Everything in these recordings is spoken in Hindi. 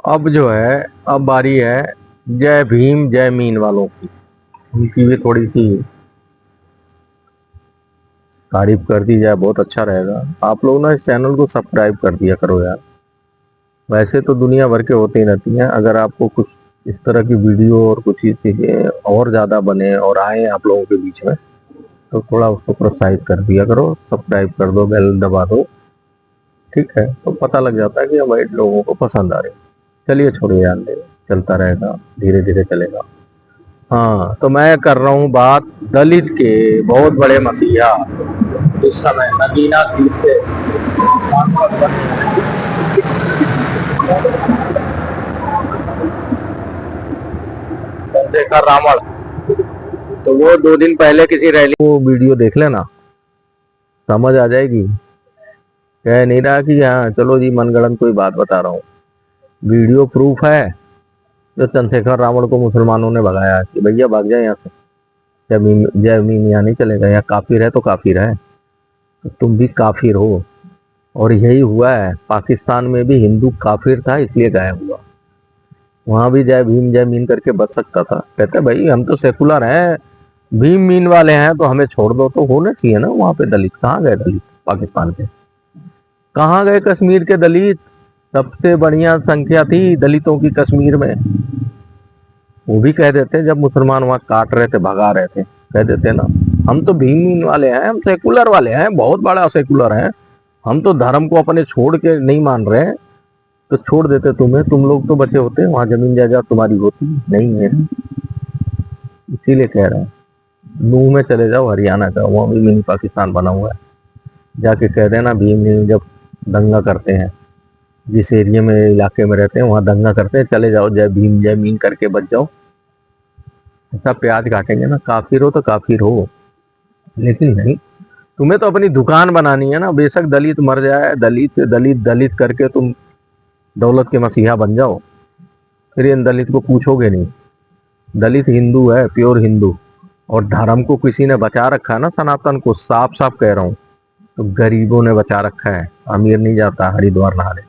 अब जो है, अब बारी है जय भीम जय मीन वालों की। उनकी भी थोड़ी सी तारीफ कर दी जाए, बहुत अच्छा रहेगा। आप लोग ना इस चैनल को सब्सक्राइब कर दिया करो यार। वैसे तो दुनिया भर के होते ही रहती हैं, अगर आपको कुछ इस तरह की वीडियो और कुछ चीजें और ज्यादा बने और आए आप लोगों के बीच में, तो थोड़ा उसको प्रोत्साहित कर दिया करो, सब्सक्राइब कर दो, बेल दबा दो। ठीक है, तो पता लग जाता है कि हमारे लोगों को पसंद आ रही है। चलिए छोड़िए यार, चलता रहेगा, धीरे धीरे चलेगा। हाँ, तो मैं कर रहा हूँ बात दलित के बहुत बड़े मसीहा, इस समय नगीना सीट पे सांसद बने चंद्रशेखर रावण। तो वो 2 दिन पहले किसी रैली, वो वीडियो देख लेना, समझ आ जाएगी। कह नहीं रहा कि हाँ चलो जी मनगढ़ंत कोई बात बता रहा हूँ, वीडियो प्रूफ है। जो चंद्रशेखर रावण को मुसलमानों ने भगाया कि भैया भाग जाए यहाँ से, जमीन यहाँ नहीं चलेगा, यहाँ काफिर है तो काफिर है, तो तुम भी काफिर हो। और यही हुआ है, पाकिस्तान में भी हिंदू काफिर था इसलिए गायब हुआ। वहां भी जय भीम जय मीन करके बच सकता था। कहते भाई हम तो सेकुलर हैं, भीम मीन वाले हैं, तो हमें छोड़ दो। तो होना चाहिए ना वहां पे दलित। कहाँ गए दलित पाकिस्तान के? कहाँ गए कश्मीर के दलित? सबसे बढ़िया संख्या थी दलितों की कश्मीर में। वो भी कह देते जब मुसलमान वहां काट रहे थे, भगा रहे थे, कह देते ना हम तो भीम मीन वाले हैं, हम सेकुलर वाले हैं, बहुत बड़ा सेकुलर हैं, हम तो धर्म को अपने छोड़ के नहीं मान रहे। तो छोड़ देते तुम्हें, तुम लोग तो बचे होते, वहां जमीन जायदाद तुम्हारी होती नहीं है। इसीलिए कह रहे हैं नूह में चले जाओ, हरियाणा का, वहां भी मिनी पाकिस्तान बना हुआ है। जाके कह देना भीम मीन जब दंगा करते हैं, जिस एरिया में इलाके में रहते हैं वहां दंगा करते हैं, चले जाओ जय भीम जय मीन करके बच जाओ। ऐसा प्याज काटेंगे ना, काफिर हो तो काफिर हो, लेकिन नहीं। तुम्हें तो अपनी दुकान बनानी है ना, बेशक दलित मर जाए, दलित दलित दलित करके तुम दौलत के मसीहा बन जाओ, फिर इन दलित को पूछोगे नहीं। दलित हिंदू है, प्योर हिंदू, और धर्म को किसी ने बचा रखा है ना, सनातन को, साफ साफ कह रहा हूँ, तो गरीबों ने बचा रखा है। अमीर नहीं जाता हरिद्वार नहाने,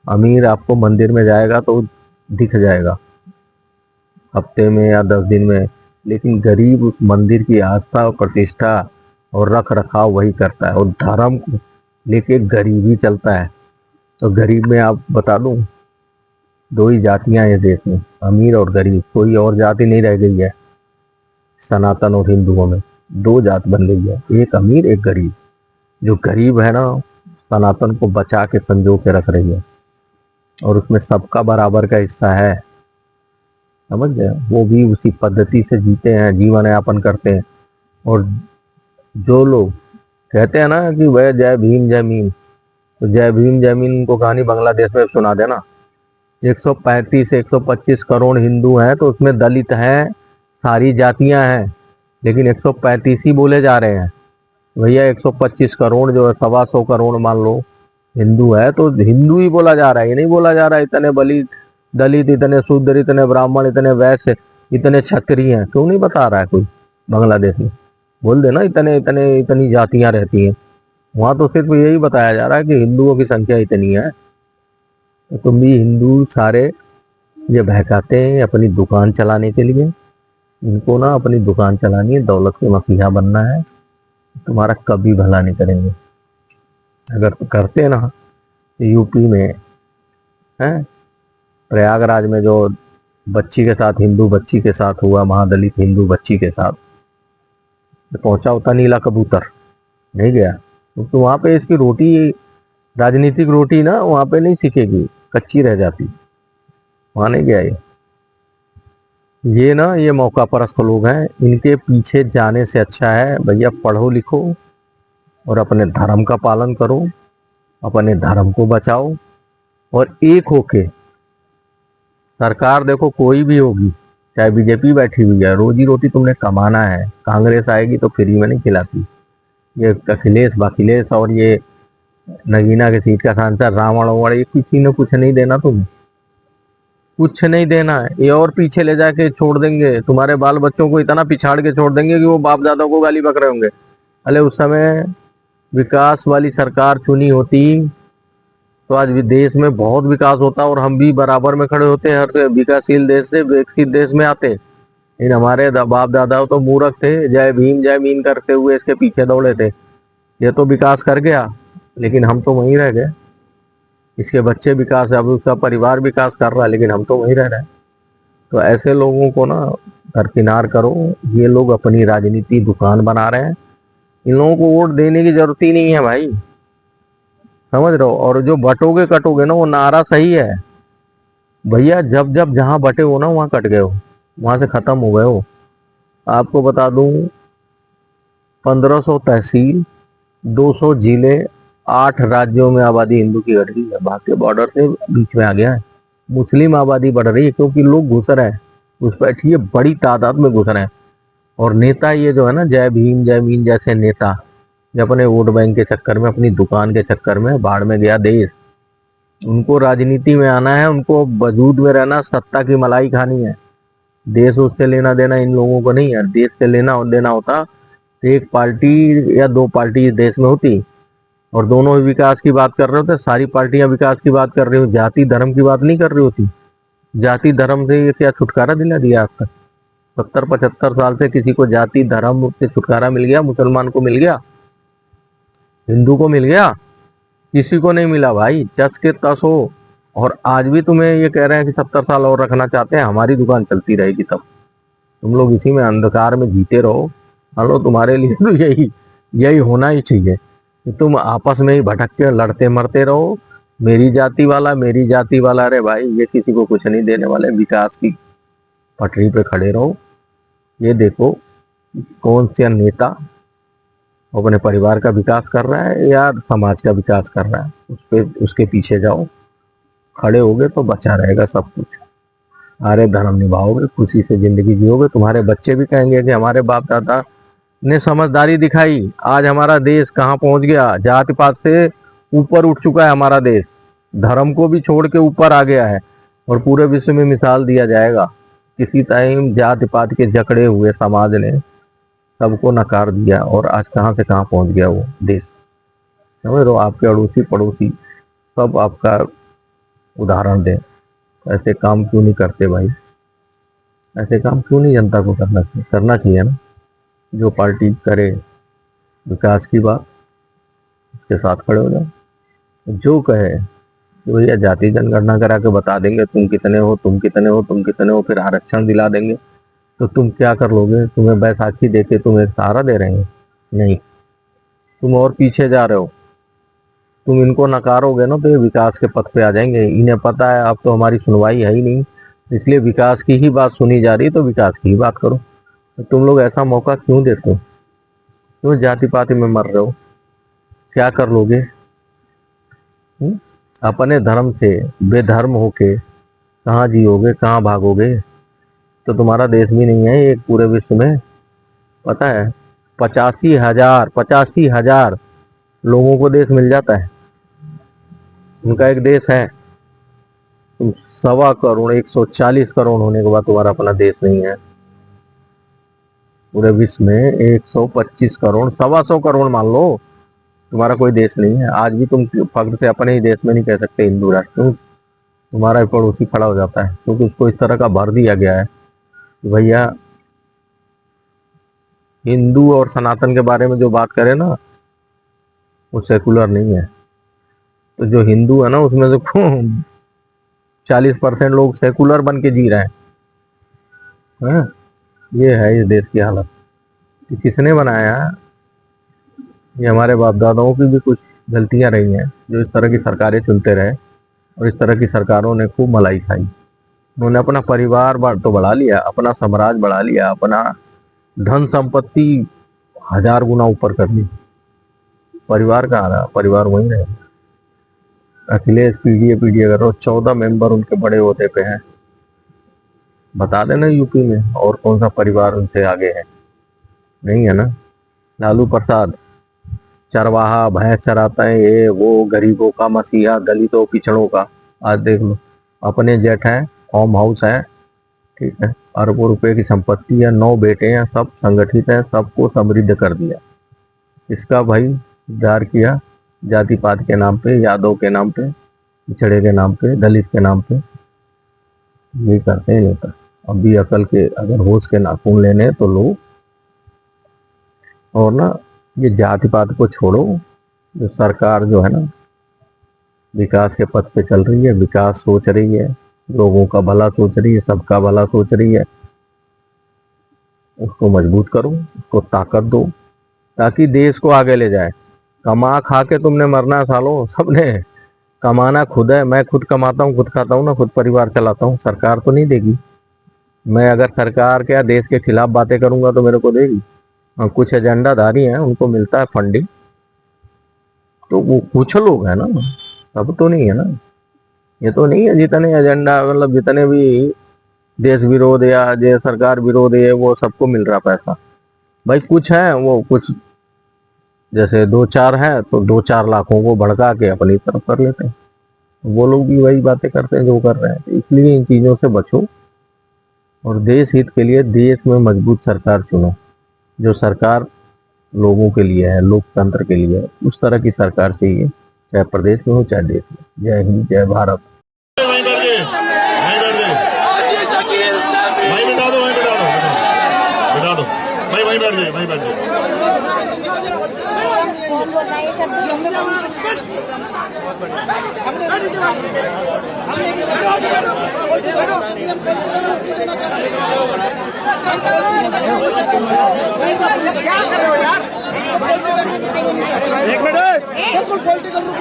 अमीर आपको मंदिर में जाएगा तो दिख जाएगा हफ्ते में या 10 दिन में, लेकिन गरीब उस मंदिर की आस्था और प्रतिष्ठा और रख रखाव वही करता है, और धर्म को लेके गरीब ही चलता है। तो गरीब में आप बता दूं, 2 ही जातियां हैं देश में, अमीर और गरीब, कोई और जाति नहीं रह गई है। सनातन और हिंदुओं में 2 जात बन गई है, एक अमीर एक गरीब। जो गरीब है ना, सनातन को बचा के संजो के रख रही है, और उसमें सबका बराबर का हिस्सा है। समझ गए? वो भी उसी पद्धति से जीते हैं, जीवन यापन करते हैं। और जो लोग कहते हैं ना कि वह जय भीम जय मीम, तो जय भीम जय मीम को कहानी बांग्लादेश में सुना देना। 135 125 करोड़ हिंदू हैं, तो उसमें दलित हैं, सारी जातियां हैं, लेकिन 135 ही बोले जा रहे हैं। भैया 125 करोड़ जो है, 125 करोड़ मान लो हिंदू है, तो हिंदू ही बोला जा रहा है, ये नहीं बोला जा रहा है इतने बलित दलित, इतने शूद्र, इतने ब्राह्मण, इतने वैश्य, इतने क्षत्रिय हैं। क्यों नहीं बता रहा है कोई बांग्लादेश में? बोल देना इतने इतने इतनी जातियां रहती हैं। वहां तो सिर्फ यही बताया जा रहा है कि हिंदुओं की संख्या इतनी है। तो तुम भी हिंदू सारे ये बहकाते हैं अपनी दुकान चलाने के लिए। इनको ना अपनी दुकान चलानी है, दौलत के मसीहा बनना है, तुम्हारा कभी भला नहीं करेंगे। अगर तो करते ना, तो यूपी में है, प्रयागराज में जो बच्ची के साथ, हिंदू बच्ची के साथ हुआ, महादलित हिंदू बच्ची के साथ, तो पहुंचा होता नीला कबूतर, नहीं गया। तो वहां पे इसकी रोटी, राजनीतिक रोटी ना वहां पे नहीं सीखेगी, कच्ची रह जाती। वहां नहीं गया ये ना, ये मौका परस्त लोग हैं, इनके पीछे जाने से अच्छा है भैया पढ़ो लिखो और अपने धर्म का पालन करो, अपने धर्म को बचाओ, और एक होके सरकार देखो कोई भी होगी, चाहे बीजेपी बैठी हुई है, रोजी रोटी तुमने कमाना है। कांग्रेस आएगी तो फ्री में नहीं खिलाती। ये अखिलेश बखिलेश और ये नगीना के सीट का सांसद रावण वावण, ये किसी ने कुछ नहीं देना, तुम्हें कुछ नहीं देना है। ये और पीछे ले जाके छोड़ देंगे, तुम्हारे बाल बच्चों को इतना पिछाड़ के छोड़ देंगे कि वो बाप दादा को गाली बक रहे होंगे। अरे उस समय विकास वाली सरकार चुनी होती तो आज भी देश में बहुत विकास होता और हम भी बराबर में खड़े होते, हर विकासशील देश से विकसित देश में आते। इन हमारे बाप दादा तो मूर्ख थे, जय भीम जय मीन करते हुए इसके पीछे दौड़े थे। ये तो विकास कर गया, लेकिन हम तो वहीं रह गए। इसके बच्चे विकास, अब उसका परिवार विकास कर रहा है, लेकिन हम तो वहीं रह रहे हैं। तो ऐसे लोगों को ना दरकिनार करो। ये लोग अपनी राजनीति दुकान बना रहे हैं। इन लोगों को वोट देने की जरूरत ही नहीं है भाई, समझ रहे हो। और जो बटोगे कटोगे ना, वो नारा सही है भैया, जब जब जहां बटे हो ना वहां कट गए हो, वहां से खत्म हो गए हो। आपको बता दूं, 1500 तहसील, 200 जिले, 8 राज्यों में आबादी हिंदू की घट गई है। भारतीय बॉर्डर से बीच में आ गया है। मुस्लिम आबादी बढ़ रही है क्योंकि लोग घुस रहे हैं, घुसपैठिए बड़ी तादाद में घुस रहे हैं। और नेता ये जो है ना, जय भीम जय मीन जैसे नेता, जो अपने वोट बैंक के चक्कर में, अपनी दुकान के चक्कर में बाढ़ में गया देश। उनको राजनीति में आना है, उनको वजूद में रहना, सत्ता की मलाई खानी है। देश उससे लेना देना इन लोगों को नहीं है। देश से लेना और देना होता तो एक पार्टी या 2 पार्टी इस देश में होती, और दोनों ही विकास की बात कर रहे होते। सारी पार्टियां विकास की बात कर रही हो, जाति धर्म की बात नहीं कर रही होती। जाति धर्म से ये क्या छुटकारा दिला दिया आज तक? 70-75 साल से किसी को जाति धर्म से छुटकारा मिल गया? मुसलमान को मिल गया? हिंदू को मिल गया? किसी को नहीं मिला भाई, चस के तस हो। और आज भी तुम्हें ये कह रहे हैं कि 70 साल और रखना चाहते हैं, हमारी दुकान चलती रहेगी तब। तुम लोग इसी में अंधकार में जीते रहो। हेलो, तुम्हारे लिए तो यही यही होना ही चाहिए कि तुम आपस में ही भटक के लड़ते मरते रहो। मेरी जाति वाला, मेरी जाति वाला, अरे भाई ये किसी को कुछ नहीं देने वाले। विकास की पटरी पे खड़े रहो। ये देखो कौन सा नेता अपने परिवार का विकास कर रहा है या समाज का विकास कर रहा है, उसके पीछे जाओ। खड़े होगे तो बचा रहेगा सब कुछ। सारे धर्म निभाओगे, खुशी से जिंदगी जियोगे। तुम्हारे बच्चे भी कहेंगे कि हमारे बाप दादा ने समझदारी दिखाई, आज हमारा देश कहाँ पहुंच गया। जाति पात से ऊपर उठ चुका है हमारा देश, धर्म को भी छोड़ के ऊपर आ गया है। और पूरे विश्व में मिसाल दिया जाएगा। किसी टाइम जाति पात के जकड़े हुए समाज ने सबको नकार दिया, और आज कहाँ से कहाँ पहुंच गया वो देश। समझ लो, आपके अड़ोसी पड़ोसी सब आपका उदाहरण दें। ऐसे काम क्यों नहीं करते भाई? ऐसे काम क्यों नहीं जनता को करना चाहिए ना। जो पार्टी करे विकास की बात, उसके साथ खड़े हो जाओ। जो कहे कि भैया जाति जनगणना करा के बता देंगे तुम कितने हो, तुम कितने हो, तुम कितने हो, फिर आरक्षण दिला देंगे, तो तुम क्या कर लोगे? तुम्हें बैसाखी देके तुम्हें सहारा दे रहे हैं? नहीं, तुम और पीछे जा रहे हो। तुम इनको नकारोगे ना तो ये विकास के पथ पे आ जाएंगे। इन्हें पता है अब तो हमारी सुनवाई है ही नहीं, इसलिए विकास की ही बात सुनी जा रही है, तो विकास की ही बात करो। तो तुम लोग ऐसा मौका क्यों देते हो? क्यों जाति पाति में मर रहे हो? क्या कर लोगे? अपने धर्म से बेधर्म होके कहाँ जियोगे, कहाँ भागोगे? तो तुम्हारा देश भी नहीं है एक पूरे विश्व में। पता है 85,000 लोगों को देश मिल जाता है, उनका एक देश है। तुम 1.25 करोड़ 140 करोड़ होने के बाद तुम्हारा अपना देश नहीं है। पूरे विश्व में 125 करोड़ 125 करोड़ मान लो, तुम्हारा कोई देश नहीं है। आज भी तुम फख्र से अपने ही देश में नहीं कह सकते हिंदू राष्ट्र। तुम्हारा पड़ोसी खड़ा हो जाता है क्योंकि उसको इस तरह का भर दिया गया है कि भैया हिंदू और सनातन के बारे में जो बात करे ना, वो सेकुलर नहीं है। तो जो हिंदू है ना, उसमें से 40% लोग सेकुलर बन के जी रहे हैं। ये है इस देश की हालत। कि किसने बनाया? ये हमारे बाप दादाओं की भी कुछ गलतियां रही हैं, जो इस तरह की सरकारें चुनते रहे, और इस तरह की सरकारों ने खूब मलाई खाई। उन्होंने अपना परिवार तो बढ़ा लिया, अपना साम्राज्य बढ़ा लिया, अपना धन संपत्ति 1000 गुना ऊपर कर ली। परिवार कहाँ रहा? परिवार वहीं रहे। अखिलेश पीडीए करो, 14 मेंबर उनके बड़े होते पे हैं। बता देना यूपी में और कौन सा परिवार उनसे आगे है? नहीं है ना। लालू प्रसाद चरवाहा, भैंस चराता है, ये वो, गरीबों का मसीहा, दलितों पिछड़ों का। आज देख लो, अपने जेठ है, फार्म हाउस है, ठीक है, अरबों रुपए की संपत्ति है, 9 बेटे हैं, सब संगठित है, सबको समृद्ध कर दिया। इसका भाई उद्धार किया जाति पात के नाम पे, यादव के नाम पे। पिछड़े के नाम पे, दलित के नाम पे ये करते हैं नेता। अब भी अकल के अगर होश के नाखून लेने हैं तो लो, और ना ये जाति पात को छोड़ो। जो सरकार जो है ना विकास के पथ पे चल रही है, विकास सोच रही है, लोगों का भला सोच रही है, सबका भला सोच रही है, उसको मजबूत करो, उसको ताकत दो ताकि देश को आगे ले जाए। कमा खा के तुमने मरना सालो, सबने कमाना खुद है। मैं खुद कमाता हूँ, खुद खाता हूँ ना, खुद परिवार चलाता हूँ, सरकार तो नहीं देगी। मैं अगर सरकार के या देश के खिलाफ बातें करूंगा तो मेरे को देगी। और कुछ एजेंडाधारी हैं, उनको मिलता है फंडिंग, तो वो कुछ लोग हैं ना, सब तो नहीं है ना। ये तो नहीं है जितने एजेंडा, मतलब जितने भी देश विरोध या जो सरकार विरोध है वो सबको मिल रहा पैसा। भाई कुछ है, वो कुछ जैसे 2-4 है तो 2-4 लाखों को भड़का के अपनी तरफ कर लेते हैं। वो लोग भी वही बातें करते हैं जो कर रहे हैं। इसलिए इन चीजों से बचो और देश हित के लिए देश में मजबूत सरकार चुनो, जो सरकार लोगों के लिए है, लोकतंत्र के लिए है। उस तरह की सरकार चाहिए, चाहे प्रदेश में हो चाहे देश में। जय हिंद, जय भारत। वहीं बैठ गए, वहीं बैठ गए, वहीं बिठा दो, वहीं बिठा दो, बिठा दो भाई, वहीं बैठ गए, वहीं बैठ गए। एक मिनट, बिल्कुल पॉलिटिकल रूप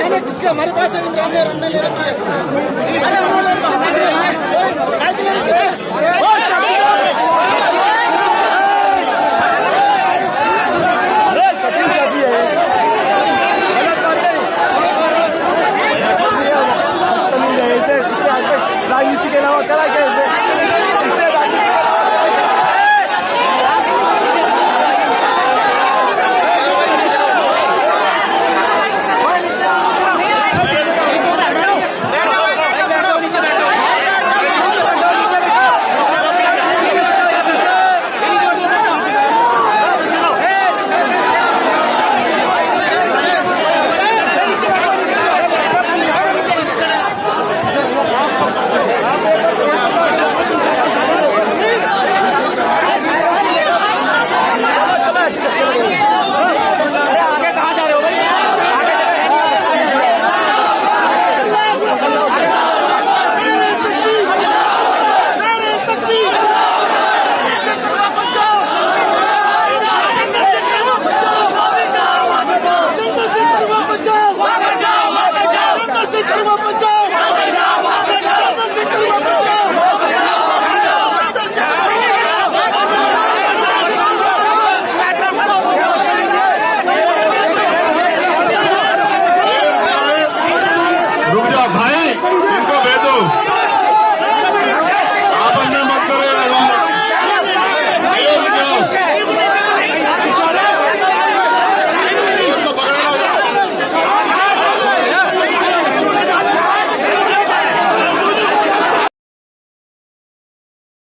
में किसके हमारे पास इमरान ने ले रखा है। अरे